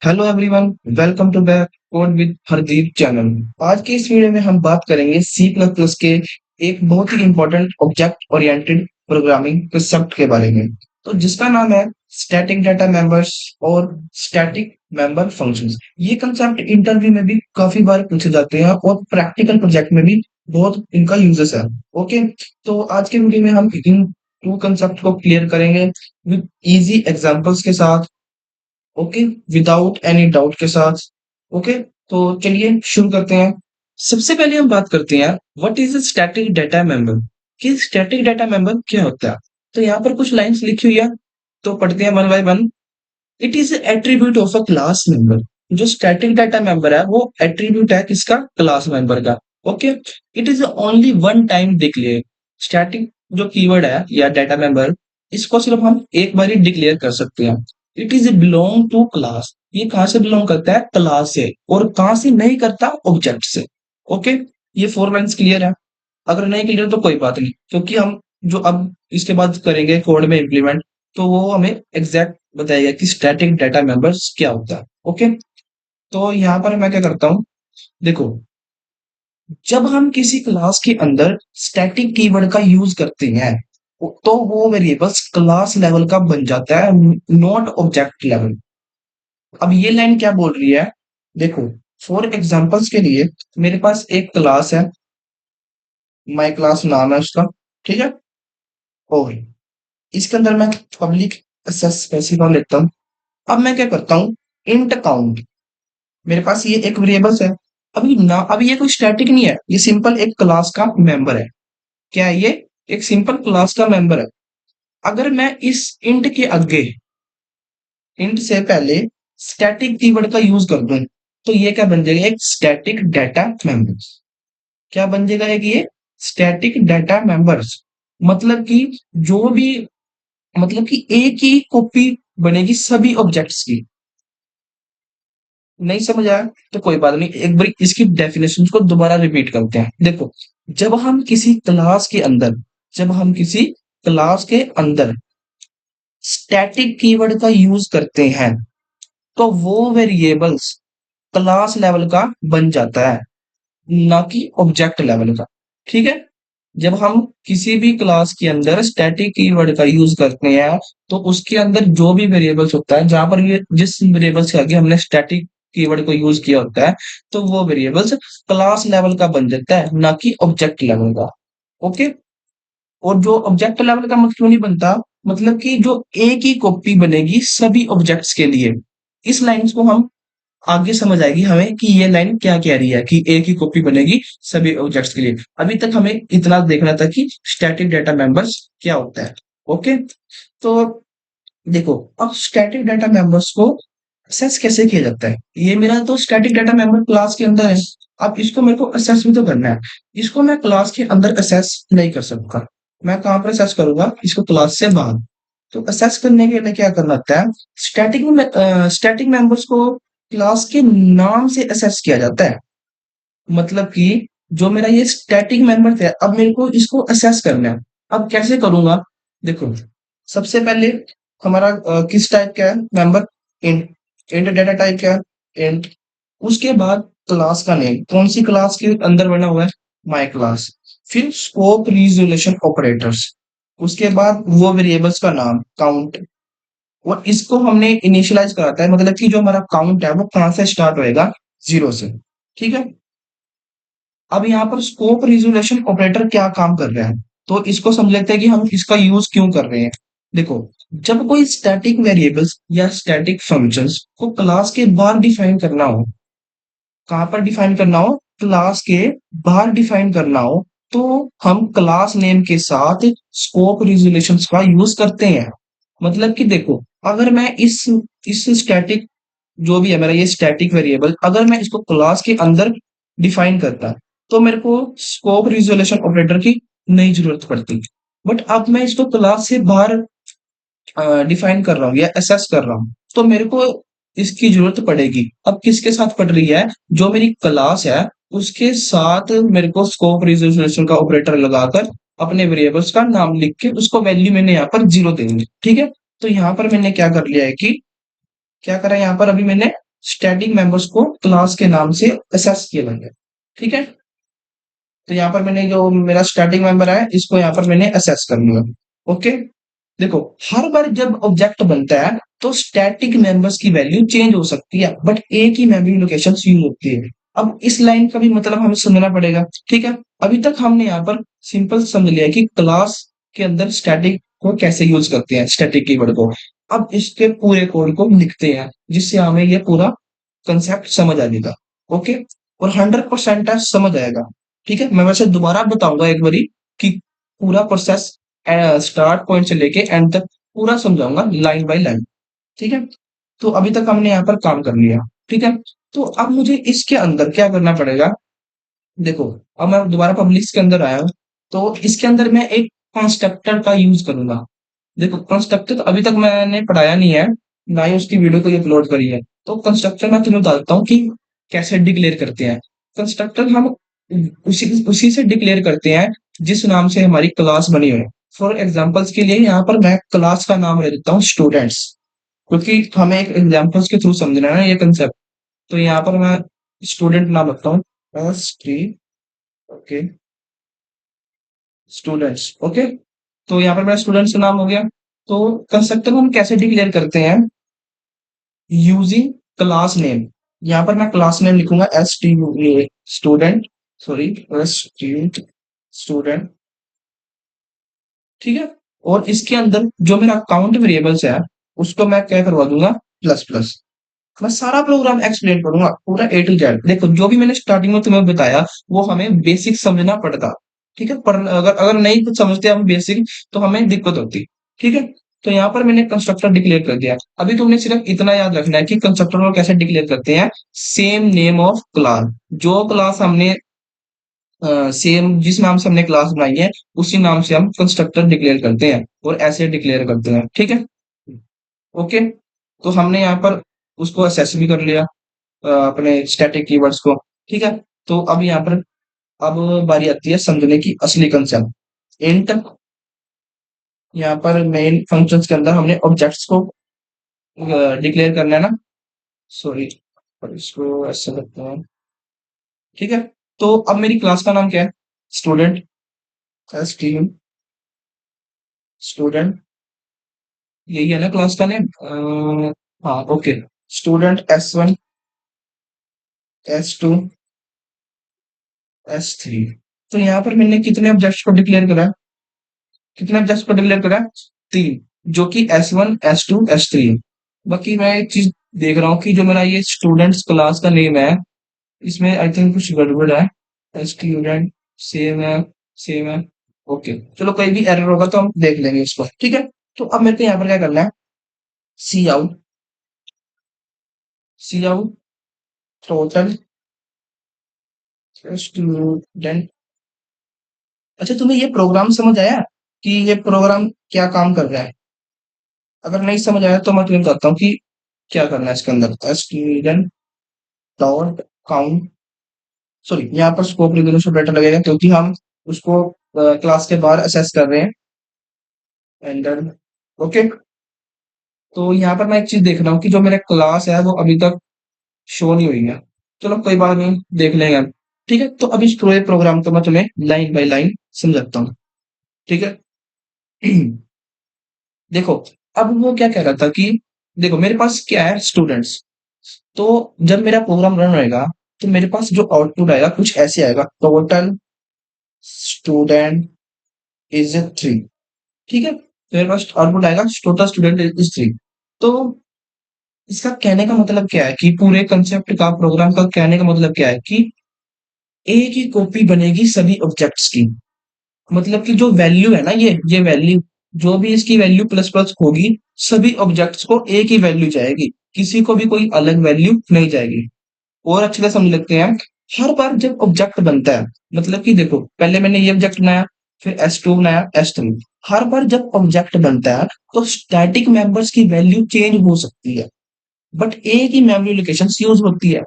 Hello everyone, welcome to back code with Hardeep channel. आज के इस वीडियो में हम बात करेंगे सी प्लस प्लस के एक बहुत ही important object oriented programming concept के बारे में, तो जिसका नाम है स्टैटिक डाटा मेंबर्स और स्टैटिक मेंबर फंक्शंस। ये कंसेप्ट इंटरव्यू में भी काफी बार पूछे जाते हैं और प्रैक्टिकल प्रोजेक्ट में भी बहुत इनका यूजेस है। ओके, तो आज के वीडियो में हम इन टू कंसेप्ट को क्लियर करेंगे विद इजी एग्जांपल्स के साथ। ओके, विदाउट एनी डाउट के साथ। ओके, तो चलिए शुरू करते हैं। सबसे पहले हम बात करते हैं what is a static data member, कि स्टैटिक डाटा मेंबर क्या होता है। तो यहाँ पर कुछ लाइंस लिखी हुई है, तो पढ़ते हैं one by one. It is attribute of a class member. जो स्टैटिक डाटा मेंबर है वो एट्रीब्यूट है किसका? क्लास मेंबर का। Okay, it is only one time declare. Static जो कीवर्ड है या डाटा मेंबर, इसको सिर्फ हम एक बार ही डिक्लेयर कर सकते हैं। It is belong to class. ये कहां से बिलोंग करता है? क्लास से। और कहां से नहीं करता? ऑब्जेक्ट से। ओके, ये फोर लाइन्स क्लियर है। अगर नहीं क्लियर तो कोई बात नहीं, क्योंकि हम जो अब इसके बाद करेंगे कोड में इंप्लीमेंट, तो वो हमें एग्जैक्ट बताएगा कि स्टैटिक डाटा मेंबर्स क्या होता है। ओके, तो यहाँ पर मैं क्या करता हूँ, देखो, जब हम किसी क्लास के अंदर स्टैटिक कीवर्ड का यूज करते हैं तो वो वेरिएबल्स क्लास लेवल का बन जाता है, नॉट ऑब्जेक्ट लेवल। अब ये लाइन क्या बोल रही है? देखो, फॉर एग्जांपल्स के लिए मेरे पास एक क्लास है, माय क्लास नाम है उसका, ठीक है। और इसके अंदर मैं पब्लिक एक्सेस स्पेसिफायर लेता हूँ। अब मैं क्या करता हूँ, इंट काउंट। मेरे पास ये एक वेरिएबल्स है। अभी ये कोई स्टैटिक नहीं है, ये सिंपल एक क्लास का मेंबर है। क्या है ये? एक सिंपल क्लास का मेंबर है। अगर मैं इस इंट के आगे, इंट से पहले स्टैटिक कीवर्ड का यूज कर दूं, तो ये क्या बन जाएगा? एक स्टैटिक डाटा मेंबर्स। क्या बन जाएगा? एक ये स्टैटिक डाटा मेंबर्स। मतलब कि जो भी, मतलब कि एक ही कॉपी बनेगी सभी ऑब्जेक्ट्स की। नहीं समझ आया तो कोई बात नहीं, एक बार इसकी डेफिनेशन को दोबारा रिपीट करते हैं। देखो, जब हम किसी क्लास के अंदर जब हम किसी क्लास के अंदर स्टैटिक कीवर्ड का यूज करते हैं, तो वो वेरिएबल्स क्लास लेवल का बन जाता है, ना कि ऑब्जेक्ट लेवल का। ठीक है, जब हम किसी भी क्लास के अंदर स्टैटिक कीवर्ड का यूज करते हैं, तो उसके अंदर जो भी वेरिएबल्स होता है, जहां पर ये जिस वेरिएबल्स के आगे हमने स्टैटिक कीवर्ड को यूज किया होता है, तो वो वेरिएबल्स क्लास लेवल का बन जाता है, ना कि ऑब्जेक्ट लेवल का। ओके, और जो ऑब्जेक्ट लेवल का मतलब क्यों नहीं बनता? मतलब कि जो एक ही कॉपी बनेगी सभी ऑब्जेक्ट्स के लिए। इस लाइन को हम आगे समझ आएगी हमें कि ये लाइन क्या कह रही है, कि एक ही कॉपी बनेगी सभी ऑब्जेक्ट्स के लिए। अभी तक हमें इतना देखना था कि स्टैटिक डाटा मेंबर्स क्या होता है। ओके, तो देखो, अब स्टैटिक डाटा मेंबर्स को असेस कैसे किया जाता है? ये मेरा तो स्टैटिक डाटा मेंबर क्लास के अंदर है। अब इसको मेरे को असेस भी तो करना है। इसको मैं क्लास के अंदर असेस नहीं कर सकता। मैं कहां पर असेस करूंगा? इसको क्लास से बाहर। तो असेस करने के लिए क्या करना होता है? स्टैटिक मेंबर्स को क्लास के नाम से असेस किया जाता है। मतलब कि जो मेरा ये स्टैटिक मेंबर थे, अब मेरे को इसको असेस करना है। अब कैसे करूंगा? देखो, सबसे पहले हमारा किस टाइप का है member? Int. Int data type क्या है? इंट। उसके बाद क्लास का नेम, कौन सी क्लास के अंदर बना हुआ है? My class. फिर स्कोप रिजोल्यूशन ऑपरेटर्स। उसके बाद वो वेरिएबल्स का नाम काउंट। और इसको हमने इनिशियलाइज कराता है, मतलब कि जो हमारा काउंट है वो कहां से स्टार्ट होएगा? जीरो से। ठीक है, अब यहाँ पर स्कोप रिजोल्यूशन ऑपरेटर क्या काम कर रहा है, तो इसको समझ लेते हैं कि हम इसका यूज क्यों कर रहे हैं। देखो, जब कोई स्टैटिक वेरिएबल्स या स्टैटिक फंक्शंस को क्लास के बाहर डिफाइन करना हो, कहां पर डिफाइन करना हो? क्लास के बाहर डिफाइन करना हो, तो हम क्लास नेम के साथ स्कोप रिजोल्यूशन का यूज करते हैं। मतलब कि देखो, अगर मैं इस स्टैटिक, जो भी है मेरा ये स्टैटिक वेरिएबल, अगर मैं इसको क्लास के अंदर डिफाइन करता, तो मेरे को स्कोप रिजोल्यूशन ऑपरेटर की नहीं जरूरत पड़ती। बट अब मैं इसको क्लास से बाहर डिफाइन कर रहा हूँ या असेस कर रहा हूँ, तो मेरे को इसकी जरूरत पड़ेगी। अब किसके साथ पड़ रही है? जो मेरी क्लास है उसके साथ मेरे को स्कोप रिजोल्यूशन का ऑपरेटर लगाकर अपने वेरिएबल्स का नाम लिख के उसको वैल्यू मैंने यहाँ पर जीरो देंगे। ठीक है, तो यहाँ पर मैंने क्या कर लिया है कि, क्या करा यहाँ पर? अभी मैंने स्टैटिक मेंबर्स को क्लास के नाम से असेस किया गया है। ठीक है, तो यहाँ पर मैंने जो मेरा स्टैटिक मेंबर है इसको यहाँ पर मैंने असेस कर लिया। ओके, देखो हर बार जब ऑब्जेक्ट बनता है तो स्टैटिक मेंबर्स की वैल्यू चेंज हो सकती है बट एक ही मेमोरी लोकेशन यूज होती है। अब इस लाइन का भी मतलब हमें समझना पड़ेगा। ठीक है, अभी तक हमने यहाँ पर सिंपल समझ लिया कि क्लास के अंदर स्टैटिक को कैसे यूज करते हैं, स्टैटिक कीवर्ड को। अब इसके पूरे कोड को लिखते हैं जिससे हमें ये पूरा कंसेप्ट समझ आ जाएगा। ओके, और 100% समझ आएगा। ठीक है, मैं वैसे दोबारा बताऊंगा एक बारी कि पूरा प्रोसेस स्टार्ट पॉइंट से लेके एंड तक पूरा समझाऊंगा लाइन बाय लाइन। ठीक है, तो अभी तक हमने यहाँ पर काम कर लिया। ठीक है, तो अब मुझे इसके अंदर क्या करना पड़ेगा। देखो, अब मैं दोबारा पब्लिश के अंदर आया हूँ, तो इसके अंदर मैं एक कंस्ट्रक्टर का यूज करूंगा। देखो कंस्ट्रक्टर तो अभी तक मैंने पढ़ाया नहीं है, ना ही उसकी वीडियो कोई अपलोड करी है। तो कंस्ट्रक्टर मैं तुम्हें बताता हूँ कि कैसे डिक्लेयर करते हैं। कंस्ट्रक्टर हम उसी उसी से डिक्लेयर करते हैं जिस नाम से हमारी क्लास बनी हुई है। फॉर एग्जाम्पल्स के लिए यहाँ पर मैं क्लास का नाम ले देता हूँ स्टूडेंट्स, क्योंकि हमें एक एग्जाम्पल्स के थ्रू समझना है ना ये कंसेप्ट। तो यहाँ पर मैं स्टूडेंट नाम रखता हूँ, S T, okay, students. Okay, तो यहाँ पर मेरा स्टूडेंट्स का नाम हो गया। तो कंस्ट्रक्टर हम कैसे डिक्लेयर करते हैं, यूजिंग क्लास नेम। यहाँ पर मैं क्लास नेम लिखूंगा S T U a student, sorry, S T student. ठीक है, और इसके अंदर जो मेरा काउंट वेरिएबल्स है उसको मैं क्या करवा दूंगा, प्लस प्लस। मैं सारा प्रोग्राम एक्सप्लेन करूंगा पूरा ए टू जेड। देखो जो भी मैंने स्टार्टिंग में तुम्हें बताया वो हमें बेसिक समझना पड़ता। ठीक है, पर अगर अगर नहीं कुछ समझते हम बेसिक तो हमें दिक्कत होती। ठीक है, तो यहाँ पर मैंने कंस्ट्रक्टर डिक्लेयर कर दिया। अभी तुमने सिर्फ इतना याद रखना है कि कंस्ट्रक्टर को कैसे डिक्लेयर करते हैं। सेम नेम ऑफ क्लास, जो क्लास हमने सेम जिस नाम से हमने क्लास बनाई है उसी नाम से हम कंस्ट्रक्टर डिक्लेयर करते हैं और ऐसे डिक्लेयर करते हैं। ठीक है, ओके, तो हमने यहाँ पर उसको असेस भी कर लिया, अपने स्टैटिक कीवर्ड्स को। ठीक है, तो अब यहाँ पर अब बारी आती है समझने की असली कंसेप्ट। इंट, यहाँ पर मेन फंक्शंस के अंदर हमने ऑब्जेक्ट्स को डिक्लेयर करना है ना, सॉरी, और इसको ऐसे करते हैं। ठीक है, तो अब मेरी क्लास का नाम क्या है, स्टूडेंट, एस टी स्टूडेंट, यही है ना क्लास का नेम। हाँ, okay, student S1, S2, S3। तो यहाँ पर मैंने कितने ऑब्जेक्ट्स को डिक्लेयर करा है, कितने ऑब्जेक्ट्स को डिक्लेयर करा है, तीन, जो कि S1, S2, S3 है। बाकी मैं एक चीज देख रहा हूँ कि जो मेरा ये स्टूडेंट्स क्लास का नेम है इसमें आई थिंक कुछ गड़बड़ है। स्टूडेंट सेम है, सेम है। ओके, चलो कोई भी एरर होगा तो हम देख लेंगे इसको। ठीक है, तो अब मेरे को यहाँ पर क्या करना है, सी आउट, सी आउट टोटल स्टूडेंट। अच्छा, तुम्हें ये प्रोग्राम समझ आया कि ये प्रोग्राम क्या काम कर रहा है। अगर नहीं समझ आया तो मैं तुम्हें बताता हूँ कि क्या करना है इसके अंदर। स्टूडेंट डॉट काउंट, सॉरी यहाँ पर स्कोप रिजोल्यूशन से बेटर लगेगा क्योंकि हम उसको क्लास के बाहर असेस कर रहे हैं। एंटर, ओके, तो यहाँ पर मैं एक चीज देख रहा हूँ कि जो मेरा क्लास है वो अभी तक शो नहीं हुई है। चलो कोई बात नहीं, देख लेंगे हम। ठीक है, तो अभी इस पूरे प्रोग्राम को मैं तुम्हें लाइन बाय लाइन समझाता हूँ। ठीक है, देखो, अब वो क्या कह रहा था कि देखो मेरे पास क्या है, स्टूडेंट्स। तो जब मेरा प्रोग्राम रन होएगा तो मेरे पास जो आउटपुट आएगा कुछ ऐसे आएगा, टोटल स्टूडेंट इज 3। ठीक है, तो मेरे पास आउटपुट आएगा टोटल स्टूडेंट इज 3। तो इसका कहने का मतलब क्या है कि पूरे कंसेप्ट का, प्रोग्राम का कहने का मतलब क्या है कि एक ही कॉपी बनेगी सभी ऑब्जेक्ट्स की। मतलब कि जो वैल्यू है ना, ये वैल्यू, जो भी इसकी वैल्यू प्लस प्लस होगी सभी ऑब्जेक्ट्स को एक ही वैल्यू जाएगी, किसी को भी कोई अलग वैल्यू नहीं जाएगी। और अच्छे से समझ लेते हैं, हर बार जब ऑब्जेक्ट बनता है, मतलब कि देखो पहले मैंने ये ऑब्जेक्ट बनाया, फिर S2 बनाया, S3। हर बार जब ऑब्जेक्ट बनता है तो स्टैटिक मेंबर्स की वैल्यू चेंज हो सकती है बट एक ही मेमोरी लोकेशन यूज होती है।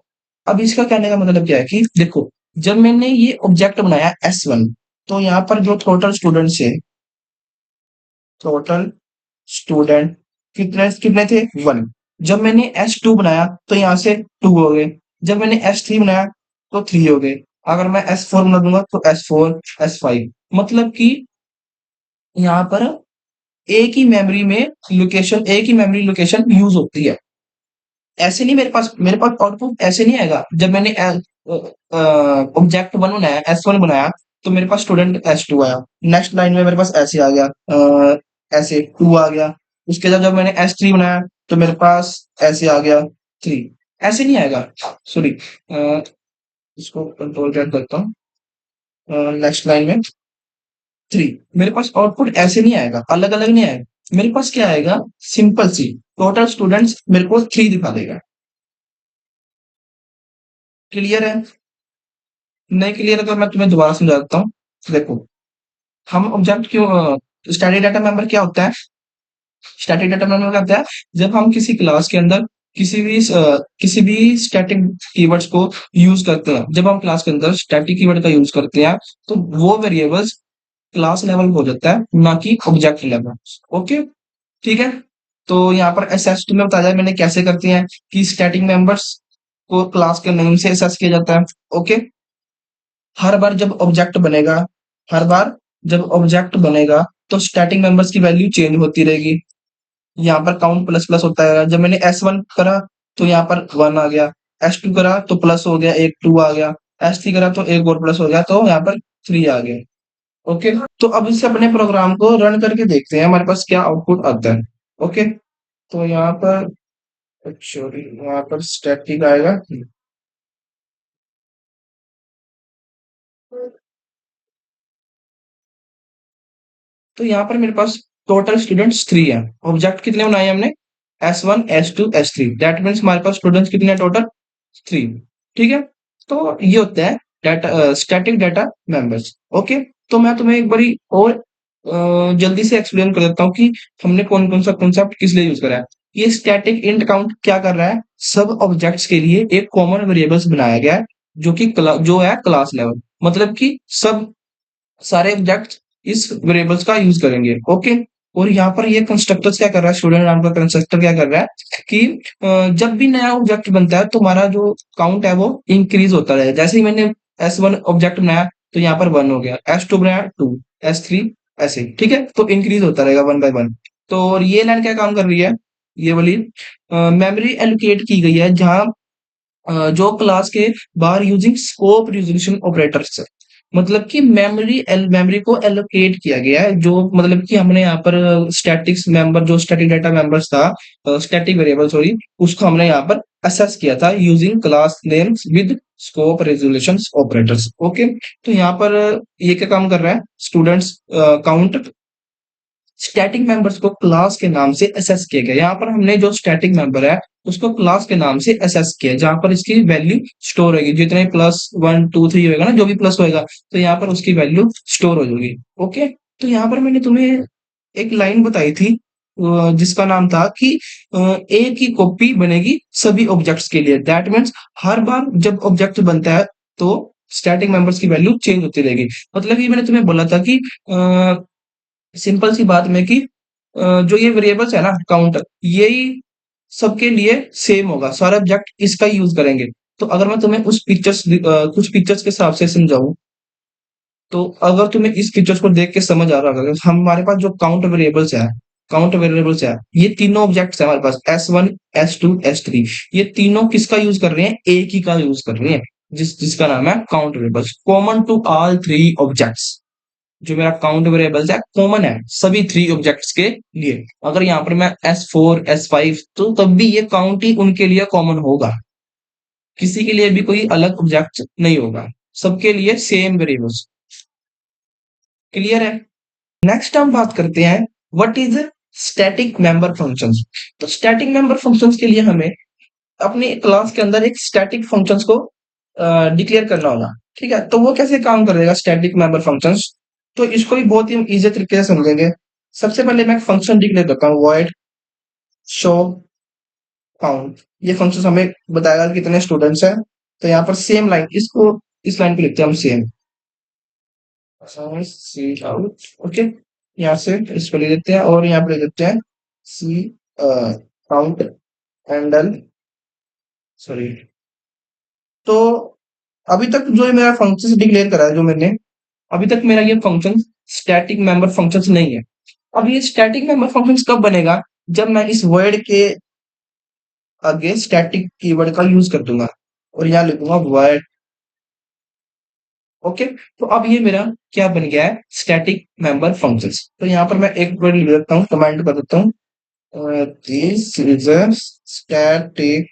अब इसका कहने का मतलब क्या है कि देखो, जब मैंने ये ऑब्जेक्ट बनाया S1, तो यहाँ पर जो टोटल स्टूडेंट्स है, टोटल स्टूडेंट कितने कितने थे, 1। जब मैंने S2 बनाया तो यहाँ से 2 हो गए, जब मैंने S3 बनाया तो 3 हो गए, अगर मैं S4 बना दूंगा तो S4 S5, मतलब कि यहाँ पर एक ही मेमोरी लोकेशन यूज होती है। ऐसे नहीं, मेरे पास आउटपुट ऐसे नहीं आएगा। जब मैंने ऑब्जेक्ट वन बनाया, S1 बनाया, तो मेरे पास स्टूडेंट S2 आया, नेक्स्ट लाइन में मेरे पास ऐसे आ गया, ऐसे 2 आ गया, उसके बाद जब मैंने S3 बनाया तो मेरे पास ऐसे आ गया 3, ऐसे नहीं आएगा। सॉरी, इसको कंट्रोल Z करता हूँ, नेक्स्ट लाइन में 3, मेरे पास आउटपुट ऐसे नहीं आएगा, अलग अलग नहीं आएगा, मेरे पास क्या आएगा, सिंपल सी टोटल स्टूडेंट्स मेरे को 3 दिखा देगा। क्लियर है? नहीं क्लियर है तो मैं तुम्हें दोबारा समझा देता हूँ। देखो, हम ऑब्जेक्ट क्यों, स्टैटिक डाटा मेंबर क्या होता है? स्टैटिक डाटा मेंबर क्या होता है? जब हम किसी क्लास के अंदर किसी भी स्टैटिक कीवर्ड्स को यूज करते हैं, जब हम क्लास के अंदर स्टैटिक कीवर्ड का यूज करते हैं तो वो वेरिएबल्स क्लास लेवल हो जाता है, ना कि ऑब्जेक्ट लेवल। ओके, ठीक है। तो यहाँ पर एसएस तुम्हें बताया मैंने कैसे करते हैं कि स्टैटिक मेंबर्स को क्लास के नेम से एसेस किया जाता है। ओके, हर बार जब ऑब्जेक्ट बनेगा हर बार जब ऑब्जेक्ट बनेगा तो स्टैटिक मेंबर्स की वैल्यू चेंज होती रहेगी। यहाँ पर काउंट प्लस प्लस होता है, जब मैंने S1 करा तो यहाँ पर 1 आ गया, S2 करा तो प्लस हो गया, एक 2 आ गया, S3 करा तो एक और प्लस हो गया, तो यहाँ पर 3 आ गया। ओके, तो अब इसे अपने प्रोग्राम को रन करके देखते हैं हमारे पास क्या आउटपुट आता है। ओके, तो यहाँ पर सॉरी, यहाँ पर स्टैटिक आएगा। तो यहाँ पर मेरे पास टोटल स्टूडेंट्स 3 है, ऑब्जेक्ट कितने बनाए हमने, S1 S2 S3, that means हमारे पास स्टूडेंट्स कितने हैं टोटल, 3। ठीक है, तो ये होता है data, static data members. Okay, तो मैं तुम्हें एक बारी और जल्दी से एक्सप्लेन कर देता हूँ कि हमने कौन कौन सा कॉन्सेप्ट किस लिए यूज करा है। ये स्टैटिक इंट काउंट क्या कर रहा है, सब ऑब्जेक्ट्स के लिए एक कॉमन वेरिएबल्स बनाया गया है, जो कि जो है क्लास लेवल, मतलब कि सब सारे ऑब्जेक्ट इस वेरिएबल्स का यूज करेंगे। ओके, और यहाँ पर ये कंस्ट्रक्टर्स क्या कर रहा है, स्टूडेंट नाम का कंस्ट्रक्टर क्या कर रहा है कि जब भी नया ऑब्जेक्ट बनता है तो हमारा जो काउंट है वो इंक्रीज होता है। जैसे ही मैंने S1 ऑब्जेक्ट बनाया तो यहाँ पर 1 हो गया, S2 बनाया 2, S3 ऐसे, ठीक है, तो इंक्रीज होता रहेगा 1 बाय 1। तो और ये लाइन क्या काम कर रही है, ये वाली मेमोरी एलोकेट की गई है, जहां जो क्लास के बाहर यूजिंग स्कोप रिजोल्यूशन ऑपरेटर्स, मतलब कि मेमोरी को एलोकेट किया गया है, जो मतलब कि हमने यहाँ पर स्टैटिक्स मेंबर, जो स्टैटिक डाटा मेंबर्स था, स्टैटिक वेरिएबल सॉरी, उसको हमने यहाँ पर असेस किया था using class names with scope resolution operators. Okay, तो यहाँ पर ये क्या काम कर रहा है, स्टूडेंट्स काउंट स्टैटिक मेंबर्स को क्लास के नाम से असेस किया गया। यहाँ पर हमने जो स्टैटिक मेंबर है उसको क्लास के नाम से असेस किया, जहां पर इसकी वैल्यू स्टोर होगी, जितने +1 2 3 होगा ना, जो भी प्लस होएगा तो यहाँ पर उसकी वैल्यू स्टोर हो जाएगी। ओके, तो यहाँ पर मैंने तुम्हें एक लाइन बताई थी, जिसका नाम था कि एक ही कॉपी बनेगी सभी ऑब्जेक्ट्स के लिए, दैट मीन्स हर बार जब ऑब्जेक्ट बनता है तो स्टैटिक मेंबर्स की वैल्यू चेंज होती रहेगी। मतलब ये मैंने तुम्हें बोला था कि सिंपल सी बात में कि जो ये वेरिएबल्स है ना काउंट, यही सबके लिए सेम होगा, सारे ऑब्जेक्ट इसका ही यूज करेंगे। तो अगर मैं तुम्हें कुछ पिक्चर्स के हिसाब से समझाऊं, तो अगर तुम्हें इस पिक्चर्स को देख के समझ आ रहा होगा कि हमारे पास जो काउंट वेरिएबल्स है, ये तीनों ऑब्जेक्ट्स है हमारे पास, S1 S2 S3, ये तीनों किसका यूज कर रहे हैं, एक ही का यूज कर रहे हैं, जिसका नाम है count variables, common to all 3 objects. जो मेरा काउंट वेरिएबल्स है कॉमन है सभी 3 ऑब्जेक्ट्स के लिए। अगर यहाँ पर मैं S4 S5, तो तब भी ये काउंट ही उनके लिए कॉमन होगा, किसी के लिए भी कोई अलग ऑब्जेक्ट नहीं होगा, सबके लिए सेम वेरिएबल्स। क्लियर है? नेक्स्ट हम बात करते हैं what is static member functions. तो स्टैटिक मेंबर फंक्शंस के लिए हमें अपनी क्लास के अंदर एक स्टैटिक फंक्शंस को डिक्लेयर करना होगा। ठीक है, तो वो कैसे काम करेगा स्टैटिक मेंबर फंक्शंस, तो इसको भी बहुत ही इजी तरीके से समझेंगे। सबसे पहले मैं एक फंक्शन डिक्लेयर करता हूँ, वॉइड शो काउंट। ये फंक्शन हमें बताएगा कि कितने स्टूडेंट्स हैं। तो यहाँ पर सेम लाइन, इसको इस लाइन पे लिखते हैं हम सेम, सी आउट। ओके, यहाँ से इस पे ले लेते हैं और यहाँ पे ले लेते हैं सी काउंट। Handle, sorry. तो अभी तक जो ये मेरा फंक्शन डिक्लेयर करा है जो मैंने, अभी तक मेरा ये फंक्शन स्टैटिक मेंबर फंक्शंस नहीं है। अब ये स्टैटिक मेंबर फंक्शंस कब बनेगा? जब मैं इस वर्ड के आगे स्टैटिक कीवर्ड का यूज कर दूंगा और यहाँ लिखूंगा वर्ड। ओके, तो अब ये मेरा क्या बन गया है? Static member functions. तो यहाँ पर मैं एक वर्ड लिख देता हूँ, कमेंट कर देता हूँ, this is a static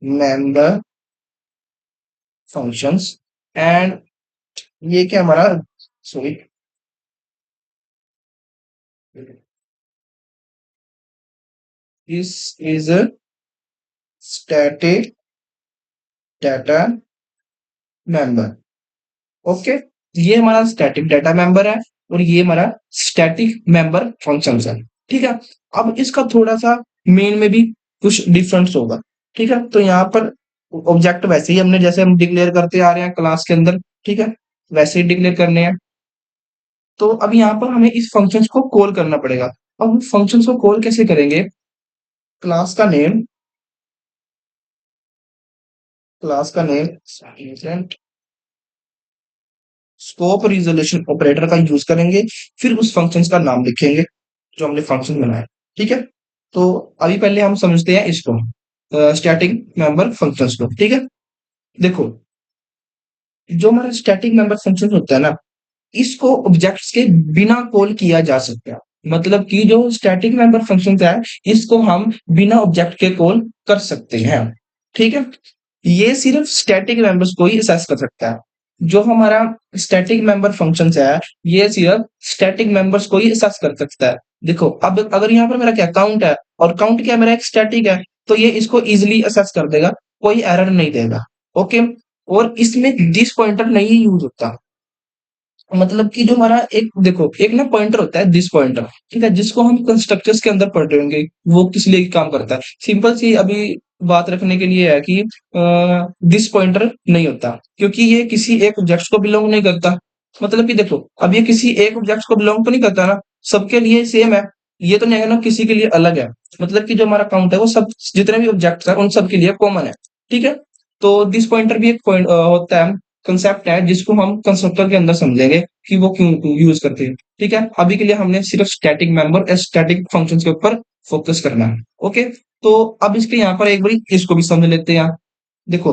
member functions. And ये क्या हमारा, sorry, this is a static data member. Okay, ये हमारा स्टैटिक डाटा मेंबर है और ये हमारा स्टैटिक मेंबर फंक्शन है। ठीक है, अब इसका थोड़ा सा मेन में भी कुछ डिफरेंस होगा। ठीक है, तो यहाँ पर ऑब्जेक्ट वैसे ही हमने जैसे हम डिक्लेयर करते आ रहे हैं क्लास के अंदर, ठीक है, वैसे ही डिक्लेयर करने हैं। तो अब यहाँ पर हमें इस फंक्शंस को कॉल करना पड़ेगा। अब फंक्शंस को कॉल कैसे करेंगे? क्लास का नेम, क्लास का नेम स्कोप रिजोल्यूशन ऑपरेटर का यूज करेंगे, फिर उस फंक्शन का नाम लिखेंगे जो हमने फंक्शन बनाया। ठीक है, तो अभी पहले हम समझते हैं इसको, स्टैटिक मेंबर फंक्शंस को। ठीक है, देखो, जो हमारा स्टैटिक मेंबर फंक्शन होता है ना, इसको ऑब्जेक्ट्स के बिना कॉल किया जा सकता है। मतलब कि जो स्टैटिक मेंबर फंक्शन है, इसको हम बिना ऑब्जेक्ट के कॉल कर सकते हैं। ठीक है, ये सिर्फ स्टैटिक मेंबर्स को ही असेस कर सकता है। जो हमारा स्टैटिक मेंबर फंक्शन है, ये सिर्फ स्टैटिक मेंबर्स को ही असेस कर सकता है। देखो, अब अगर यहाँ पर मेरा क्या काउंट है, और काउंट क्या मेरा एक स्टैटिक है, तो ये इसको इजिली असेस कर देगा, कोई एरर नहीं देगा। ओके, और इसमें दिस पॉइंटर नहीं यूज होता। मतलब कि जो हमारा एक देखो, एक ना पॉइंटर होता है दिस पॉइंटर, ठीक है, जिसको हम कंस्ट्रक्टर्स के अंदर पढ़ रहे होंगे, वो किस लिए काम करता है। सिंपल सी अभी बात रखने के लिए है कि दिस पॉइंटर नहीं होता, क्योंकि ये किसी एक ऑब्जेक्ट को बिलोंग नहीं करता। मतलब कि देखो, अब ये किसी एक ऑब्जेक्ट को बिलोंग तो नहीं करता ना, सबके लिए सेम है। ये तो नहीं है ना किसी के लिए अलग है। मतलब कि जो हमारा काउंट है वो सब जितने भी ऑब्जेक्ट है उन सब के लिए कॉमन है। ठीक है, तो दिस पॉइंटर भी एक पॉइंट होता है, कंसेप्ट है, जिसको हम कंस्ट्रक्टर के अंदर समझेंगे कि वो क्यों यूज करते हैं। ठीक है, अभी के लिए हमने सिर्फ स्टैटिक मेंबर स्टैटिक फंक्शंस के ऊपर फोकस करना है। ओके, तो अब इसके यहाँ पर एक बार इसको भी समझ लेते हैं। देखो,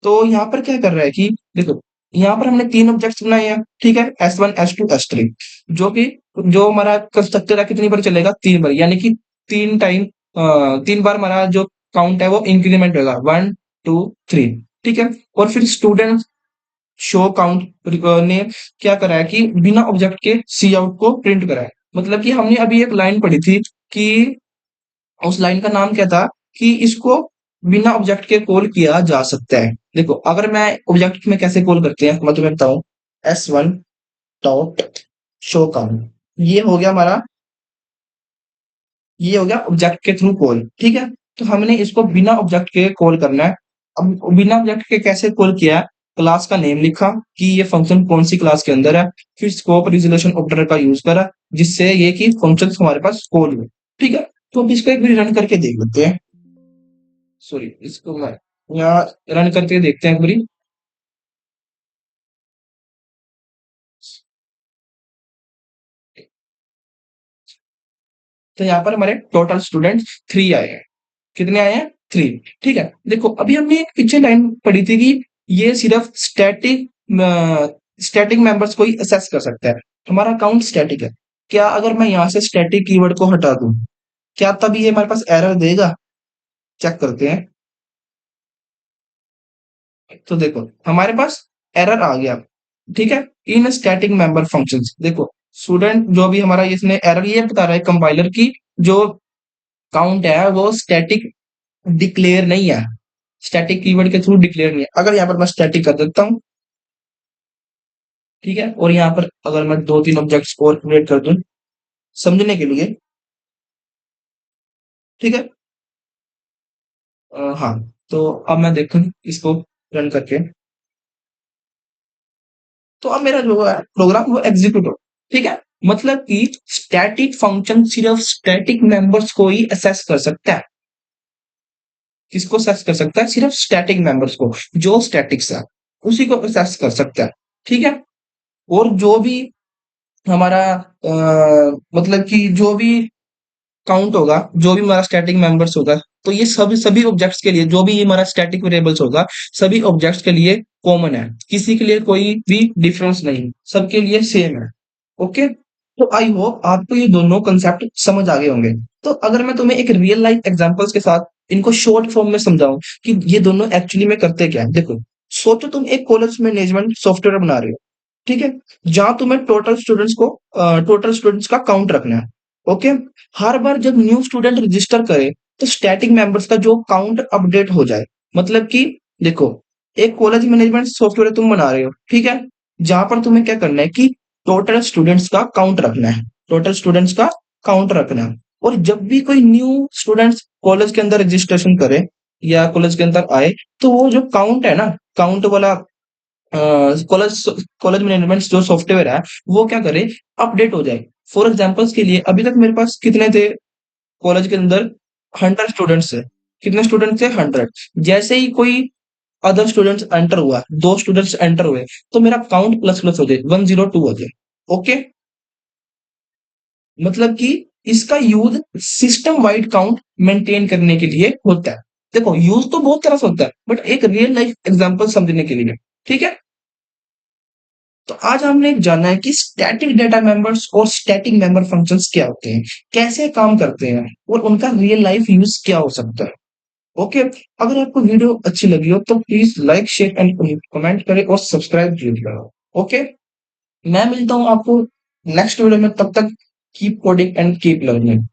तो यहाँ पर क्या कर रहा है कि देखो, यहाँ पर हमने तीन ऑब्जेक्ट्स बनाए हैं, ठीक है, S1 S2 S3, जो कि जो हमारा कंस्ट्रक्टर है कितनी बार चलेगा? तीन बार, यानी कि तीन टाइम, तीन बार हमारा जो काउंट है वो इंक्रीमेंट होगा, 1 2 3। ठीक है, और फिर स्टूडेंट शो काउंट ने क्या करा है कि बिना ऑब्जेक्ट के सी आउट को प्रिंट करा है। मतलब कि हमने अभी एक लाइन पढ़ी थी कि उस लाइन का नाम क्या था, कि इसको बिना ऑब्जेक्ट के कॉल किया जा सकता है। देखो, अगर मैं ऑब्जेक्ट में कैसे कॉल करते हैं मैं तुम्हें बताऊं, S1 डॉट शो काउंट, ये हो गया हमारा, ये हो गया ऑब्जेक्ट के थ्रू कॉल। ठीक है, तो हमने इसको बिना ऑब्जेक्ट के कॉल करना है। अब बिना ऑब्जेक्ट के कैसे कॉल किया है? क्लास का नेम लिखा कि ये फंक्शन कौन सी क्लास के अंदर है, फिर स्कोप रिजोल्यूशन ऑपरेटर का यूज करा, जिससे ये कि फंक्शन हमारे पास कॉल हुए। ठीक है, तो अब इसको एक बार रन करके देख लेते हैं। सॉरी, इसको मैं यहाँ रन करके देखते हैं एक बारी। तो यहाँ पर हमारे टोटल स्टूडेंट 3 आए हैं। कितने आए हैं? 3। ठीक है, देखो, अभी हमने एक पीछे लाइन पढ़ी थी कि ये सिर्फ स्टैटिक मेंबर्स को ही असेस कर सकता है। हमारा अकाउंट स्टैटिक है। क्या अगर मैं यहाँ से स्टैटिक कीवर्ड को हटा दूं, क्या तब ये हमारे पास एरर देगा? चेक करते हैं। तो देखो, हमारे पास एरर आ गया। ठीक है, इन स्टैटिक मेंबर फंक्शंस, देखो, स्टूडेंट जो भी हमारा इसने एरर ये बता रहा है कंपाइलर की, जो काउंट है वो स्टैटिक डिक्लेयर नहीं है, स्टैटिक कीवर्ड के थ्रू डिक्लेयर नहीं है। अगर यहाँ पर मैं स्टैटिक कर देता हूँ, ठीक है, और यहाँ पर अगर मैं दो तीन ऑब्जेक्ट्स और क्रिएट कर दूं समझने के लिए, ठीक है, हाँ, तो अब मैं देखूं इसको रन करके, तो अब मेरा जो है प्रोग्राम वो एग्जीक्यूट हो। ठीक है, मतलब कि स्टैटिक फंक्शन सिर्फ स्टैटिक मेंबर्स को ही असेस कर सकता है। किसको असेस कर सकता है? सिर्फ स्टैटिक मेंबर्स को, जो स्टैटिक्स है उसी को असेस कर सकता है। ठीक है। और जो भी हमारा मतलब कि जो भी काउंट होगा, जो भी हमारा स्टैटिक मेंबर्स होगा, तो ये सभी सभी ऑब्जेक्ट्स के लिए, जो भी हमारा स्टैटिक वेरिएबल्स होगा, सभी ऑब्जेक्ट्स के लिए कॉमन है। किसी के लिए कोई भी डिफरेंस नहीं, सबके लिए सेम है। ओके। तो आई होप आपको ये दोनों कंसेप्ट समझ आ गए होंगे। तो अगर मैं तुम्हें एक रियल लाइफ एग्जांपल्स के साथ इनको शॉर्ट फॉर्म में समझाऊं कि ये दोनों एक्चुअली में करते क्या है, देखो। सोचो तुम एक कॉलेज मैनेजमेंट सॉफ्टवेयर बना रहे हो, ठीक है, जहां तुम्हें टोटल स्टूडेंट्स का काउंट रखना है। ओके। हर बार जब न्यू स्टूडेंट रजिस्टर करे, तो स्टैटिक मेंबर्स का जो काउंट अपडेट हो जाए। मतलब कि देखो, एक कॉलेज मैनेजमेंट सॉफ्टवेयर तुम बना रहे हो, ठीक है, जहां पर तुम्हें क्या करना है कि टोटल स्टूडेंट्स का काउंट रखना है, टोटल स्टूडेंट्स का काउंट रखना है। और जब भी कोई न्यू स्टूडेंट्स कॉलेज के अंदर रजिस्ट्रेशन करे या कॉलेज के अंदर आए, तो वो जो काउंट है ना, काउंट वाला कॉलेज कॉलेज मैनेजमेंट जो सॉफ्टवेयर है, वो क्या करे, अपडेट हो जाए। फॉर एग्जांपल्स के लिए अभी तक मेरे पास कितने थे कॉलेज के अंदर? 100 स्टूडेंट्स है। कितने स्टूडेंट थे? 100। जैसे ही कोई अदर स्टूडेंट्स एंटर हुआ, दो स्टूडेंट्स एंटर हुए, तो मेरा काउंट प्लस प्लस हो जाए, 102 हो जाए। ओके। मतलब कि इसका use system wide count maintain करने के लिए होता है। देखो, यूज तो बहुत तरह से होता है, बट एक रियल लाइफ एग्जांपल समझने के लिए। ठीक है। तो आज हमने जाना है कि स्टैटिक डाटा मेंबर्स और स्टैटिक मेंबर फंक्शंस क्या होते हैं, कैसे काम करते हैं, और उनका रियल लाइफ यूज क्या हो सकता है। ओके। अगर आपको वीडियो अच्छी लगी हो तो please like share and comment करें और सब्सक्राइब जरूर करें। ओके। मैं मिलता हूं आपको नेक्स्ट वीडियो में, तब तक keep coding and keep learning.